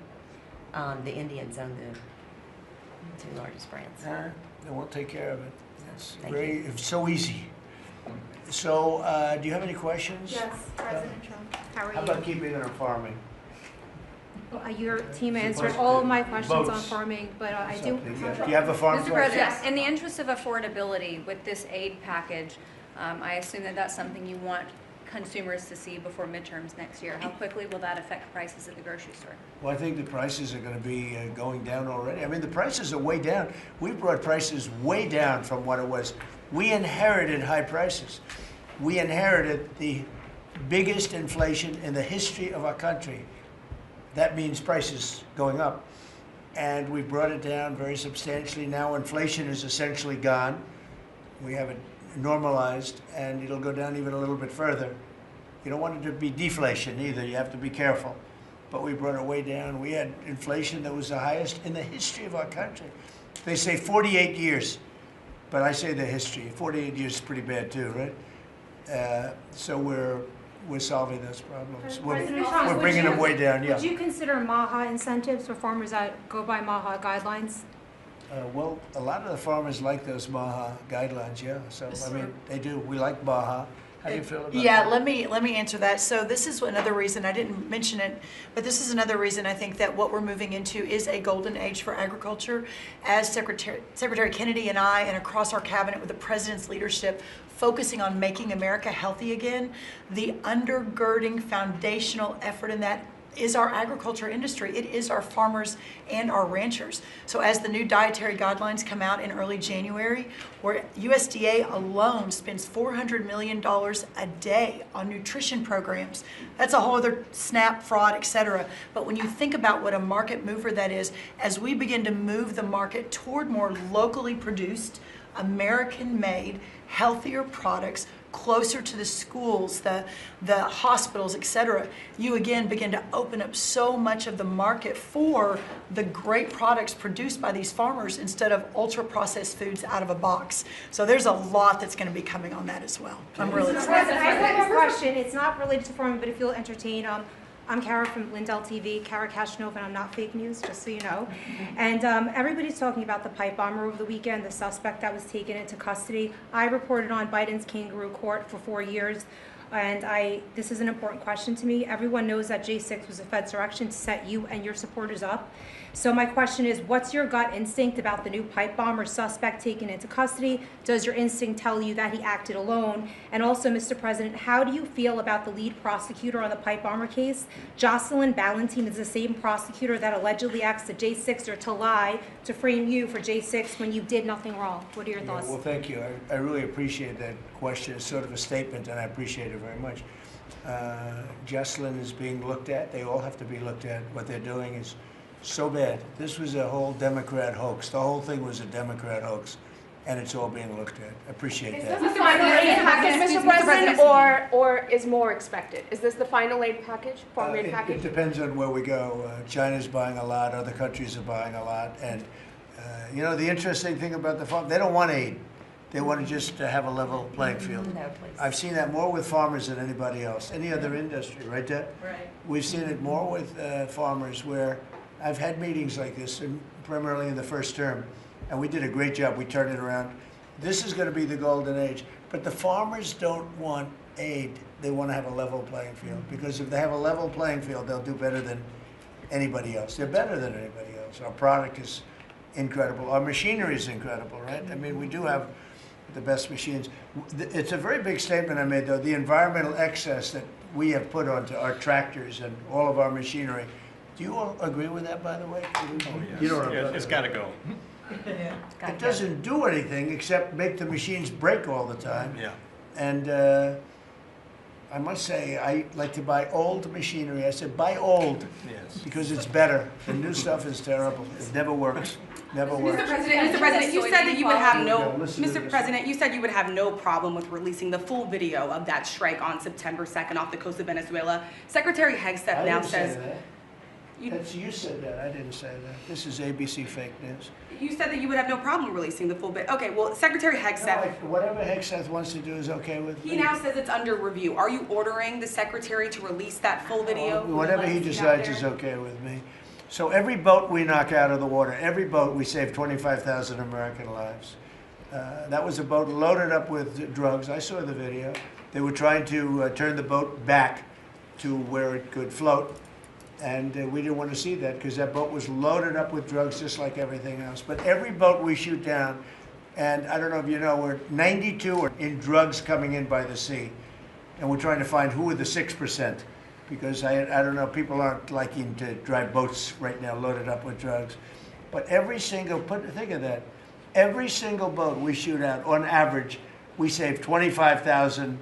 The Indians own the 2 largest brands. They won't take care of it. It's Thank it's so easy. So, do you have any questions? Yes, President Trump. How are How you? about keeping it on farming? Well, your team answered Supposed all to- of my questions on votes. farming, but I do. Do you have a farm Mr. question? President, in the interest of affordability with this aid package, I assume that that's something you want consumers to see before midterms next year. How quickly will that affect prices at the grocery store? Well, I think the prices are going to be going down already. I mean, the prices are way down. We brought prices way down from what it was. We inherited high prices. We inherited the biggest inflation in the history of our country. That means prices going up. And we brought it down very substantially. Now inflation is essentially gone. We have it normalized, and it'll go down even a little bit further. You don't want it to be deflation either. You have to be careful. But we brought it way down. We had inflation that was the highest in the history of our country. They say 48 years, but I say the history. 48 years is pretty bad too, right? So we're solving those problems. President Trump, We're would bringing them way down, yeah. Would you consider MAHA incentives for farmers that go by MAHA guidelines? Well, a lot of the farmers like those MAHA guidelines, yeah. So, Yes, I sir. mean, they do. We like MAHA. How do you feel about Yeah, that? let me answer that. So this is another reason, I didn't mention it, but this is another reason I think that what we're moving into is a golden age for agriculture. As Secretary Kennedy and I, and across our cabinet with the president's leadership, focusing on making America healthy again, the undergirding foundational effort in that is our agriculture industry. It is our farmers and our ranchers. So as the new dietary guidelines come out in early January, where USDA alone spends $400 million a day on nutrition programs, that's a whole other SNAP, fraud, et cetera. But when you think about what a market mover that is, as we begin to move the market toward more locally produced, American-made, healthier products, closer to the schools, the hospitals, et cetera, you again begin to open up so much of the market for the great products produced by these farmers instead of ultra-processed foods out of a box. So there's a lot that's going to be coming on that as well. I'm really excited. President, I have a question. It's not related to farming, but if you'll entertain, I'm Kara from Lindell TV, Kara Kashnov, and I'm not fake news, just so you know. And everybody's talking about the pipe bomber over the weekend, the suspect that was taken into custody. I reported on Biden's kangaroo court for 4 years, and this is an important question to me. Everyone knows that J6 was a Fed's direction to set you and your supporters up. So my question is, what's your gut instinct about the new pipe bomber suspect taken into custody? Does your instinct tell you that he acted alone? And also, Mr. President, how do you feel about the lead prosecutor on the pipe bomber case? Jocelyn Ballantine is the same prosecutor that allegedly asked the J6er to lie to frame you for J6 when you did nothing wrong. What are your thoughts? Well, thank you. I really appreciate that question. It's sort of a statement, and I appreciate it very much. Jocelyn is being looked at. They all have to be looked at. What they're doing is so bad. This was a whole Democrat hoax. The whole thing was a Democrat hoax, and it's all being looked at. I appreciate Is that. this the final aid package, Mr. President, or is more expected? Is this the final aid package, farm aid It package? depends on where we go. China's buying a lot. Other countries are buying a lot. And, you know, the interesting thing about the farm, they don't want aid. They want to just have a level playing field. No, please. I've seen that more with farmers than anybody else, any other industry, right, Deb? Right. We've seen it more with farmers where I've had meetings like this, and primarily in the first term, and we did a great job. We turned it around. This is going to be the golden age. But the farmers don't want aid. They want to have a level playing field, because if they have a level playing field, they'll do better than anybody else. They're better than anybody else. Our product is incredible. Our machinery is incredible, right? I mean, we do have the best machines. It's a very big statement I made, though. The environmental excess that we have put onto our tractors and all of our machinery. Do you all agree with that, by the way? You don't Yeah, it's got to go. It doesn't do anything except make the machines break all the time. Yeah. And I must say, I like to buy old machinery. I said, buy old, Yes. because it's better. The new stuff is terrible. It never works. Never works. Mr. President, you said that you would have no, Listen to Mr. this. President, you said you would have no problem with releasing the full video of that strike on September 2nd off the coast of Venezuela. Secretary Hegseth I now didn't say says, that. You said that. I didn't say that. This is ABC fake news. you said that you would have no problem releasing the full bit. Okay, well, Secretary No, Hegseth, whatever Hegseth wants to do is okay with me. he now says it's under review. Are you ordering the secretary to release that full video? Whatever he decides is okay with me. So every boat we knock out of the water, every boat, we save 25,000 American lives. That was a boat loaded up with drugs. I saw the video. They were trying to turn the boat back to where it could float. And we didn't want to see that because that boat was loaded up with drugs just like everything else. But every boat we shoot down, and I don't know if you know, we're 92 are in drugs coming in by the sea. And we're trying to find who are the 6%. Because I don't know, people aren't liking to drive boats right now loaded up with drugs. But every single, think of that, every single boat we shoot out, on average, we save 25,000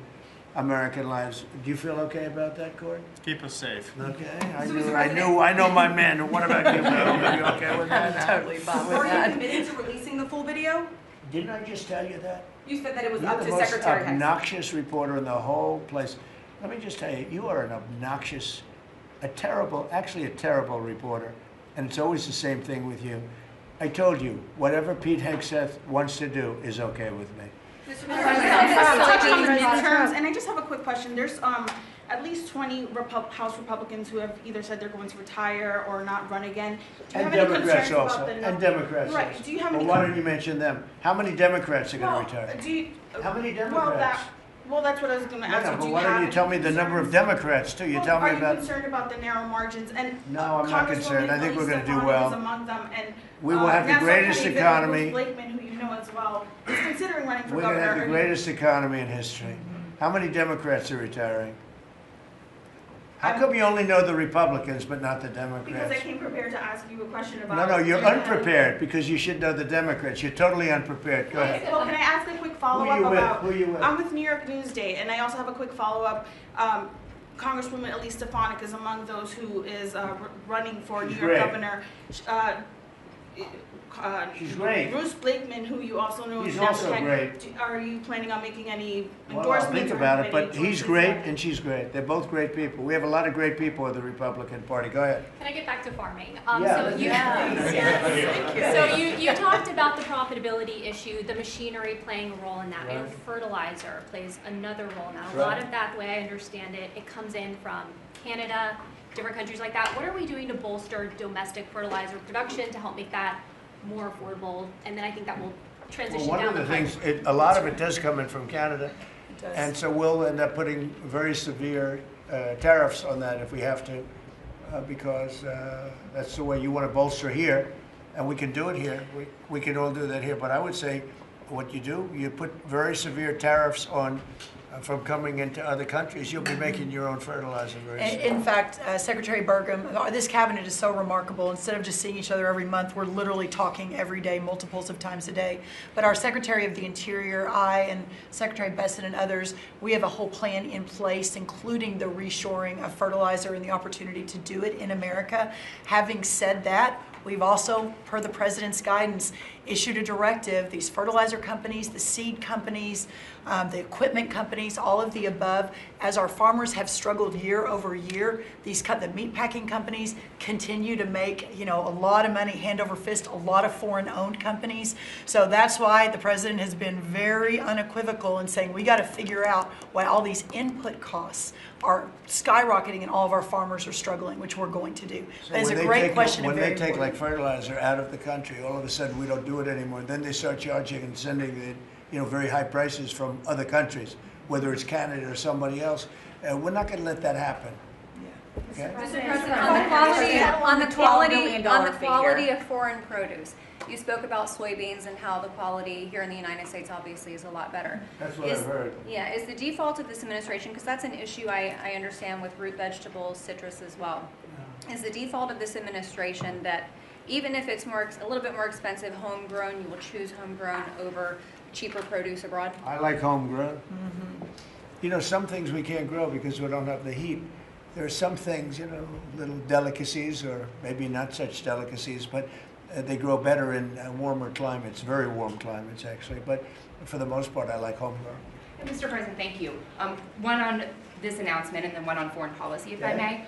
American lives. Do you feel okay about that, Cord? Keep us safe. Okay, I know my man. What about you, Bill? Are you okay with that? Totally fine with Are you that. committed to releasing the full video? Didn't I just tell you that? You said that it was You're up the to most Secretary Hegseth. obnoxious reporter in the whole place. Let me just tell you, you are an obnoxious, actually a terrible reporter. And it's always the same thing with you. I told you, whatever Pete Hegseth wants to do is okay with me. Touch on the midterms, and I just have a quick question. There's at least 20 House Republicans who have either said they're going to retire or not run again. Do you And have any Democrats concerns also. about the And Democrats Right. also. Do you have Well, any? why don't you mention them? How many Democrats are going to Well, retire? do you, How many well, Democrats? well, that's what I was going to ask Yeah, you. but Do you why don't have you tell any me the number of concerns? Democrats too? You Well, tell me are about. you concerned about the narrow margins? And No, I'm not concerned. I think we're going to do Congresswoman well. Elise Stefanik is among them, and We will have the Nassau greatest County economy. Bruce Blakeman, who you know as well, is considering running for We're governor. going to have Are the you- greatest economy in history. How many Democrats are retiring? How come you only know the Republicans but not the Because I Democrats? came prepared to ask you a question about. No, you're your- unprepared because you should know the Democrats. You're totally unprepared. Go ahead. Well, can I ask a quick Who follow-up you with? about? Who you with? I'm with New York Newsday, and I also have a quick follow-up. Congresswoman Elise Stefanik is among those who is running for She's New York great. governor. She's great. Bruce Blakeman, who you also know He's is also Democrat. great. Are you planning on making any Well, I'll endorsements? think or about it, but committing he's towards great this? and she's great. They're both great people. We have a lot of great people in the Republican Party. Go ahead. Can I get back to farming? Yeah, So you, so you talked about the profitability issue, the machinery playing a role in that. Right. And fertilizer plays another role in that. A Right. lot of that, the way I understand it, it comes in from Canada, different countries like that. What are we doing to bolster domestic fertilizer production to help make that more affordable? And then I think that will transition Well, one down of the pipe. things, a lot of it does come in from Canada. It does. And so we'll end up putting very severe tariffs on that if we have to, because that's the way you want to bolster here, and we can do it here. We can all do that here. But I would say what you do, you put very severe tariffs on from coming into other countries. You'll be making your own fertilizer very soon. In fact, Secretary Burgum, this cabinet is so remarkable. Instead of just seeing each other every month, we're literally talking every day, multiples of times a day. But our Secretary of the Interior, I, and Secretary Besson and others, we have a whole plan in place, including the reshoring of fertilizer and the opportunity to do it in America. Having said that, we've also, per the President's guidance, issued a directive. These fertilizer companies, the seed companies, the equipment companies, all of the above, as our farmers have struggled year over year, the meat packing companies continue to make, a lot of money, hand over fist, a lot of foreign-owned companies. So that's why the President has been very unequivocal in saying we got to figure out why all these input costs are skyrocketing and all of our farmers are struggling, which we're going to do. So That is a when they great take- question and When very they take like important. fertilizer out of the country, all of a sudden we don't do it anymore. Then they start charging and sending the, very high prices from other countries, whether it's Canada or somebody else. We're not going to let that happen. Okay? Mr. President, on the quality $12 million of figure. foreign produce, You spoke about soybeans and how the quality here in the United States obviously is a lot better. That's what I've heard. Yeah, is the default of this administration, because that's an issue I understand with root vegetables, citrus as well. Is the default of this administration that even if it's a little bit more expensive homegrown, you will choose homegrown over cheaper produce abroad? I like homegrown. You know, some things we can't grow because we don't have the heat. There are some things, you know, little delicacies, or maybe not such delicacies, but they grow better in warmer climates, very warm climates actually. But for the most part, I like homegrown. Mr. President, thank you. One on this announcement and then one on foreign policy, if I may.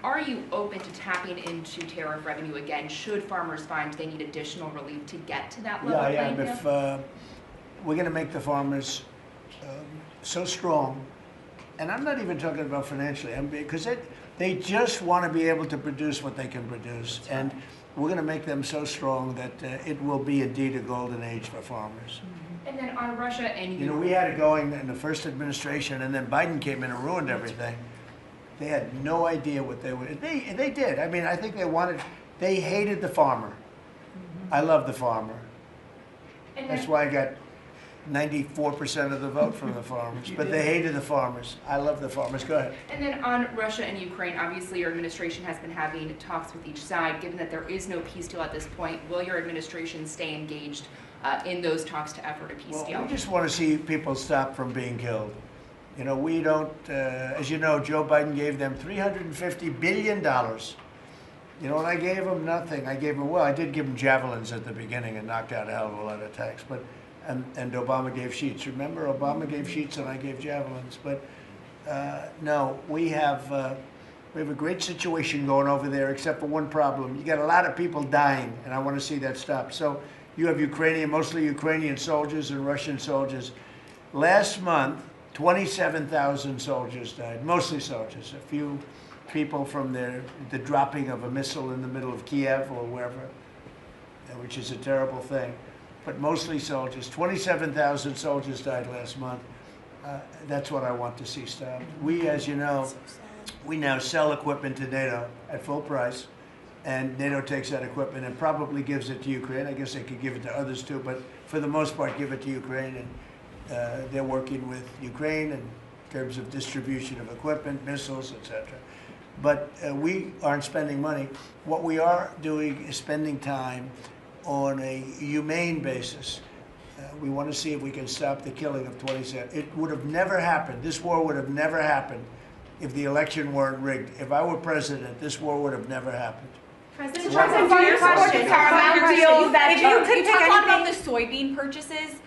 Are you open to tapping into tariff revenue again, should farmers find they need additional relief to get to that level playing field? If we're going to make the farmers so strong, and I'm not even talking about financially, because they just want to be able to produce what they can produce, and we're going to make them so strong that it will be indeed a golden age for farmers. And then on Russia and you know, we had it going in the first administration, and then Biden came in and ruined everything. They had no idea what they would. They did. I mean, I think they hated the farmer. I love the farmer. That's why I got 94% of the vote from the farmers. But they hated the farmers. I love the farmers. Go ahead. And then on Russia and Ukraine, obviously your administration has been having talks with each side. Given that there is no peace deal at this point, will your administration stay engaged in those talks to effort a peace deal? We just want to see people stop from being killed. You know, we don't, as you know, Joe Biden gave them $350 billion. You know what I gave them? Nothing. I gave them, well, I did give them javelins at the beginning and knocked out a hell of a lot of attacks. But and Obama gave sheets. Remember, Obama gave sheets and I gave javelins. But no, we have a great situation going over there, except for one problem. You got a lot of people dying, and I want to see that stop. So you have mostly Ukrainian soldiers and Russian soldiers. Last month, 27,000 soldiers died, mostly soldiers. A few people from the dropping of a missile in the middle of Kiev or wherever, which is a terrible thing. But mostly soldiers. 27,000 soldiers died last month. That's what I want to see stop. We, as you know, we now sell equipment to NATO at full price, and NATO takes that equipment and probably gives it to Ukraine. I guess they could give it to others too, but for the most part, give it to Ukraine. And they're working with Ukraine in terms of distribution of equipment, missiles, etc. But we aren't spending money. What we are doing is spending time on a humane basis. We want to see if we can stop the killing of 27. It would have never happened. This war would have never happened if the election weren't rigged. If I were president, this war would have never happened. President, do you support the Paramount deal that you talked a lot about the soybean purchases?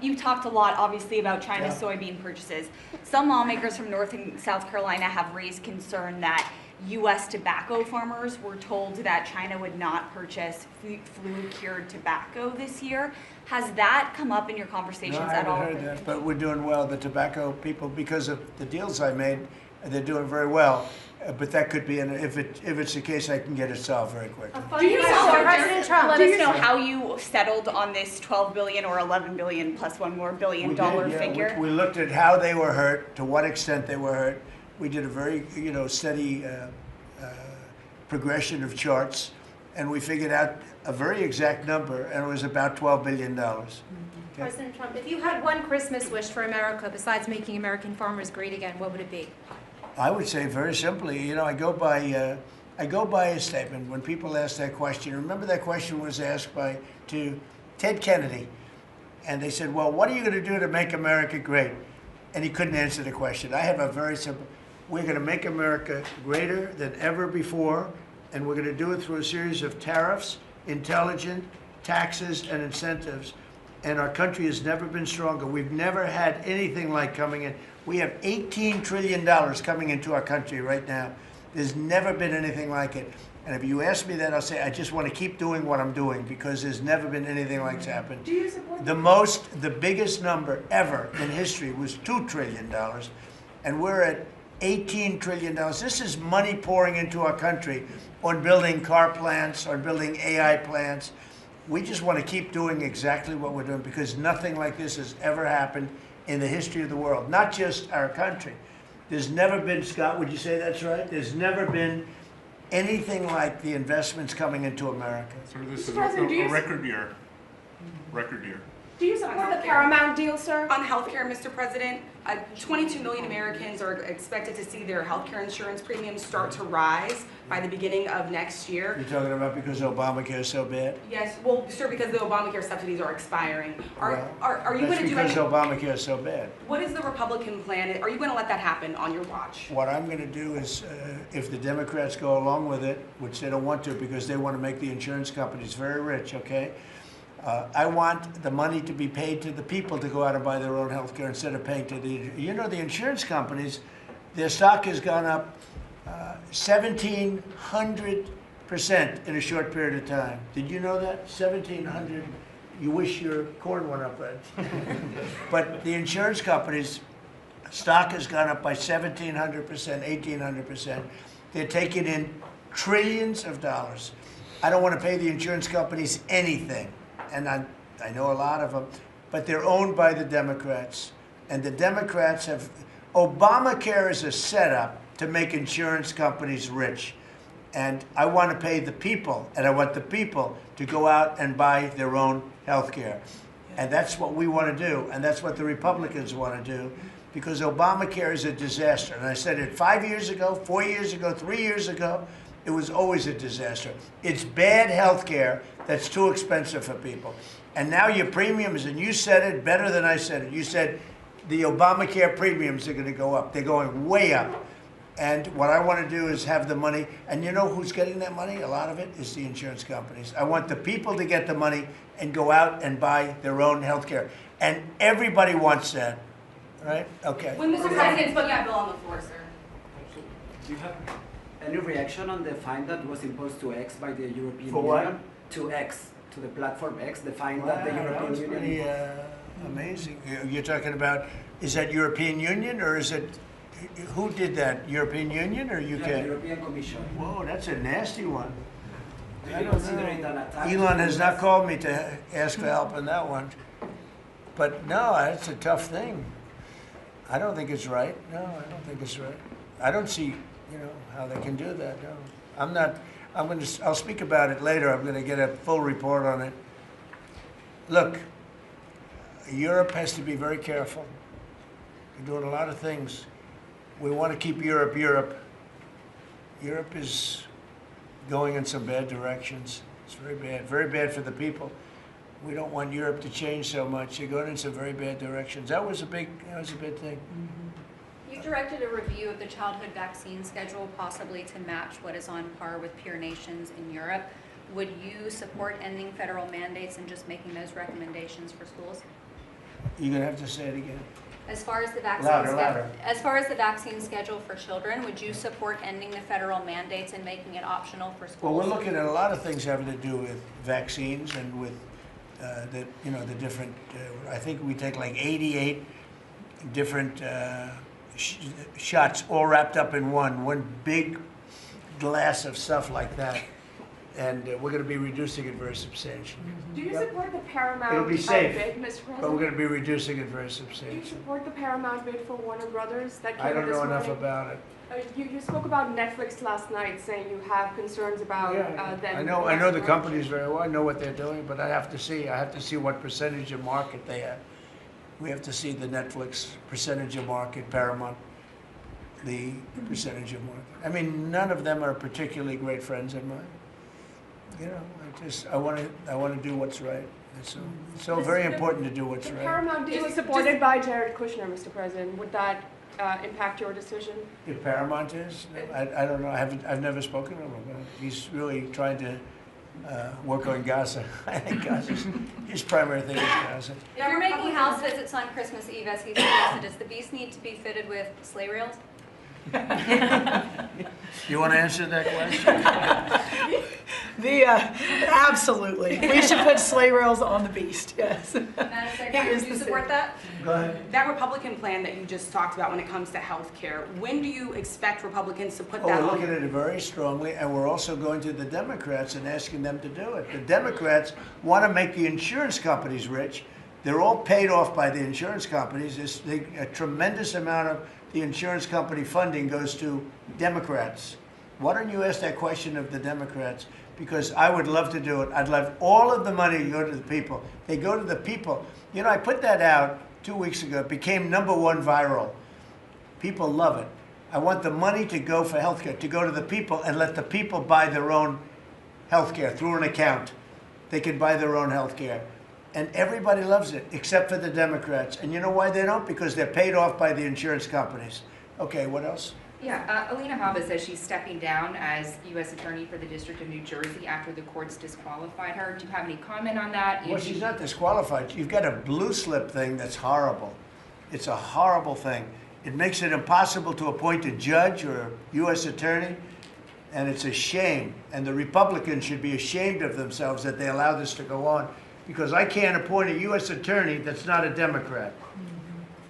You talked a lot, obviously, about China's soybean purchases. Some lawmakers from North and South Carolina have raised concern that U.S. tobacco farmers were told that China would not purchase flu-cured tobacco this year. Has that come up in your conversations at all? I haven't heard that, but we're doing well. The tobacco people, because of the deals I made, they're doing very well. But that could be, if it's the case, I can get it solved very quickly. Do you know how you settled on this $12 billion or $11 billion plus one more $billion figure? We looked at how they were hurt, to what extent they were hurt. We did a very, steady progression of charts, and we figured out a very exact number, and it was about $12 billion. Okay? President Trump, if you had one Christmas wish for America besides making American farmers great again, what would it be? I would say very simply, I go by a statement when people ask that question. Remember that question was asked to Ted Kennedy, and they said, "Well, what are you going to do to make America great?" And he couldn't answer the question. I have a very simple. We're going to make America greater than ever before, and we're going to do it through a series of tariffs, intelligent taxes, and incentives. And our country has never been stronger. We've never had anything like coming in. We have $18 trillion coming into our country right now. There's never been anything like it. And if you ask me that, I'll say I just want to keep doing what I'm doing because there's never been anything like that happened. Do you support the biggest number ever in history was $2 trillion, and we're at $18 trillion. This is money pouring into our country on building car plants, on building AI plants. We just want to keep doing exactly what we're doing because nothing like this has ever happened in the history of the world, not just our country. There's never been, Scott, would you say that's right? There's never been anything like the investments coming into America. So this is Mr. President, do a you- record year. Record year. Do you support the Paramount deal, sir? On healthcare, Mr. President, 22 million Americans are expected to see their healthcare insurance premiums start to rise by the beginning of next year. You're talking about because Obamacare is so bad? Yes, well, sure, because the Obamacare subsidies are expiring. Are you going to do That's any? because Obamacare is so bad. What is the Republican plan? Are you going to let that happen on your watch? What I'm going to do is, if the Democrats go along with it, which they don't want to because they want to make the insurance companies very rich, okay? I want the money to be paid to the people to go out and buy their own health care instead of paying to the, you know, the insurance companies, their stock has gone up 1,700% in a short period of time. Did you know that? 1,700. You wish your corn went up, right? But the insurance companies, stock has gone up by 1,700%, 1,800%. They're taking in trillions of dollars. I don't want to pay the insurance companies anything. And I know a lot of them, but they're owned by the Democrats. And the Democrats have, Obamacare is a setup to make insurance companies rich. And I want to pay the people, and I want the people to go out and buy their own health care. And that's what we want to do, and that's what the Republicans want to do, because Obamacare is a disaster. And I said it 5 years ago, 4 years ago, 3 years ago. It was always a disaster. It's bad health care that's too expensive for people. And now your premiums, and you said it better than I said it. You said the Obamacare premiums are going to go up. They're going way up. And what I want to do is have the money. And you know who's getting that money? A lot of it is the insurance companies. I want the people to get the money and go out and buy their own health care. And everybody wants that, right? Okay. When Mr. President's putting that bill on the floor, sir. Do you have any reaction on the fine that was imposed to X by the European For what? Union? To X, to the platform X, the fine Wow, that the that European was Union pretty amazing. You're talking about, is that European Union or is it, who did that? European Union or UK? Yeah, the European Commission. Whoa, that's a nasty one. Do I you don't consider it know. an attack? Elon to has the not US? called me to ask for help on that one. But no, that's a tough thing. I don't think it's right. No, I don't think it's right. I don't see, you know, how they can do that. No, I'm not. I'll speak about it later. I'm going to get a full report on it. Look, Europe has to be very careful. They're doing a lot of things. We want to keep Europe Europe. Europe is going in some bad directions. It's very bad for the people. We don't want Europe to change so much. They're going in some very bad directions. That was a big thing. You directed a review of the childhood vaccine schedule, possibly to match what is on par with peer nations in Europe. Would you support ending federal mandates and just making those recommendations for schools? You're going to have to say it again. As far as the vaccine Louder. as far as the vaccine schedule for children, would you support ending the federal mandates and making it optional for schools? Well, we're looking at a lot of things having to do with vaccines and with the different. I think we take like 88 different shots, all wrapped up in one big glass of stuff like that, and we're going to be reducing it very substantially. Do you support the Paramount It'll be safe, bid, Mr. President? but we're going to be reducing it very Do you substantially. support the Paramount bid for Warner Brothers that came I don't this know enough morning? about it. You spoke about Netflix last night, saying you have concerns about them. I know the companies very well. I know what they're doing, but I have to see what percentage of market they have. We have to see the Netflix percentage of market, Paramount, the percentage of market. I mean, none of them are particularly great friends of mine. You know, I want to do what's right. It's so very important to do what's The right. Paramount deal is supported by Jared Kushner, Mr. President. Would that impact your decision? If Paramount is, I don't know. I've never spoken to him about it. He's really trying to work on Gaza. I think his primary thing is Gaza. If you're making house visits on Christmas Eve, as he suggested, does the beast need to be fitted with sleigh rails? You want to answer that question? Absolutely. We should put sleigh rails on the beast, yes. Madam Secretary, do you support that? Go ahead. That Republican plan that you just talked about when it comes to health care, when do you expect Republicans to put Oh, that we're on? looking at it very strongly, and we're also going to the Democrats and asking them to do it. The Democrats want to make the insurance companies rich. They're all paid off by the insurance companies. A tremendous amount of the insurance company funding goes to Democrats, Why don't you ask that question of the Democrats? Because I would love to do it. I'd love all of the money to go to the people. They go to the people. You know, I put that out 2 weeks ago. It became #1 viral. People love it. I want the money to go for healthcare, to go to the people and let the people buy their own healthcare through an account. They can buy their own healthcare. And everybody loves it, except for the Democrats. And you know why they don't? Because they're paid off by the insurance companies. Okay, what else? Yeah, Alina Habba says she's stepping down as U.S. Attorney for the District of New Jersey after the courts disqualified her. Do you have any comment on that? Well, she's not disqualified. You've got a blue slip thing that's horrible. It's a horrible thing. It makes it impossible to appoint a judge or a U.S. attorney, and it's a shame. And the Republicans should be ashamed of themselves that they allow this to go on, because I can't appoint a U.S. attorney that's not a Democrat,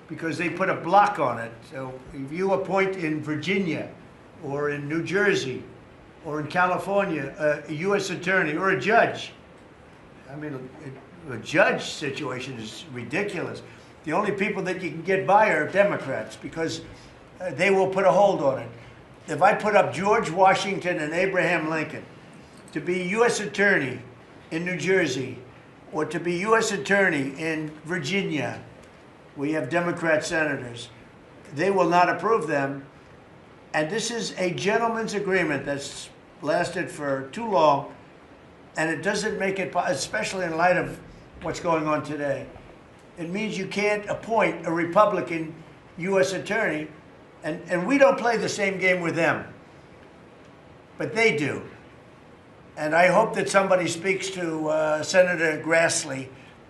because they put a block on it. So if you appoint in Virginia or in New Jersey or in California a U.S. attorney or a judge, I mean, a judge situation is ridiculous. The only people that you can get by are Democrats, because they will put a hold on it. If I put up George Washington and Abraham Lincoln to be U.S. attorney in New Jersey or to be U.S. attorney in Virginia, we have Democrat senators, they will not approve them. And this is a gentleman's agreement that's lasted for too long, and it doesn't make it, especially in light of what's going on today. It means you can't appoint a Republican U.S. attorney, and we don't play the same game with them, but they do. And I hope that somebody speaks to Senator Grassley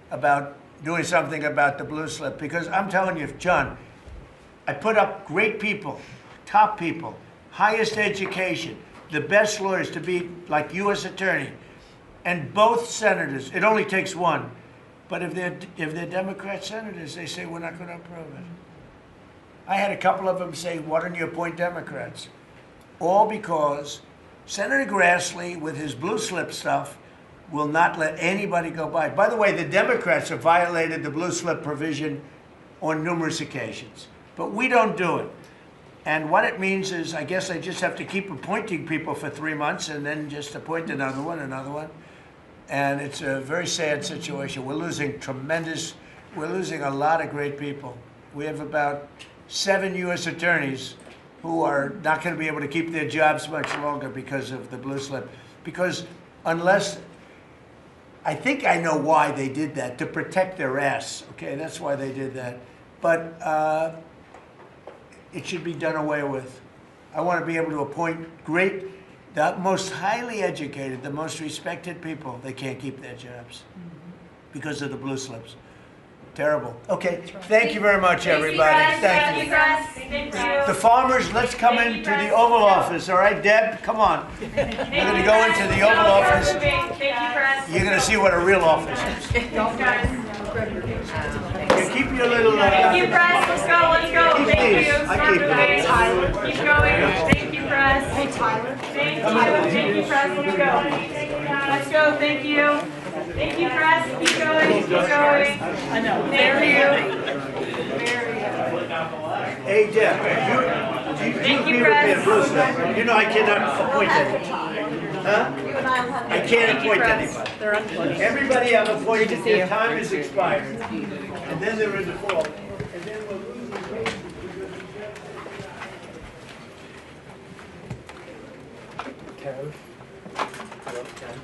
about doing something about the blue slip, because I'm telling you, John, I put up great people, top people, highest education, the best lawyers to be like U.S. attorney, and both senators, it only takes one, but if they're Democrat senators, they say we're not going to approve it. I had a couple of them say, why don't you appoint Democrats? All because Senator Grassley, with his blue slip stuff, will not let anybody go by. By the way, the Democrats have violated the blue slip provision on numerous occasions, but we don't do it. And what it means is, I guess I just have to keep appointing people for 3 months and then just appoint another one. And it's a very sad situation. We're losing a lot of great people. We have about 7 U.S. attorneys who are not going to be able to keep their jobs much longer because of the blue slip. Because unless, I think I know why they did that, to protect their ass. Okay, that's why they did that. But it should be done away with. I want to be able to appoint the most highly educated, the most respected people. They can't keep their jobs because of the blue slips. Terrible. Okay, thank you very much, everybody. Thank you. The farmers, let's come into the Oval Office. All right, Deb, come on. We're going to go into the Oval Office. You're going to see what a real office is. Keep your little... Thank you, Press. Let's go. Thank you. I keep it. Keep going. Thank you, Press. Hey, Tyler. Thank you, Press. Let's go. Let's go. Thank you. Thank you, Press. Keep going. I know. Thank you. Hey, Deb, Thank you, Press. you know I cannot appoint anybody. Huh? I can't appoint anybody. They're unplugged. Everybody I've appointed, their time is expired. And then they're in default. And then we're losing weight. Hello, Ken.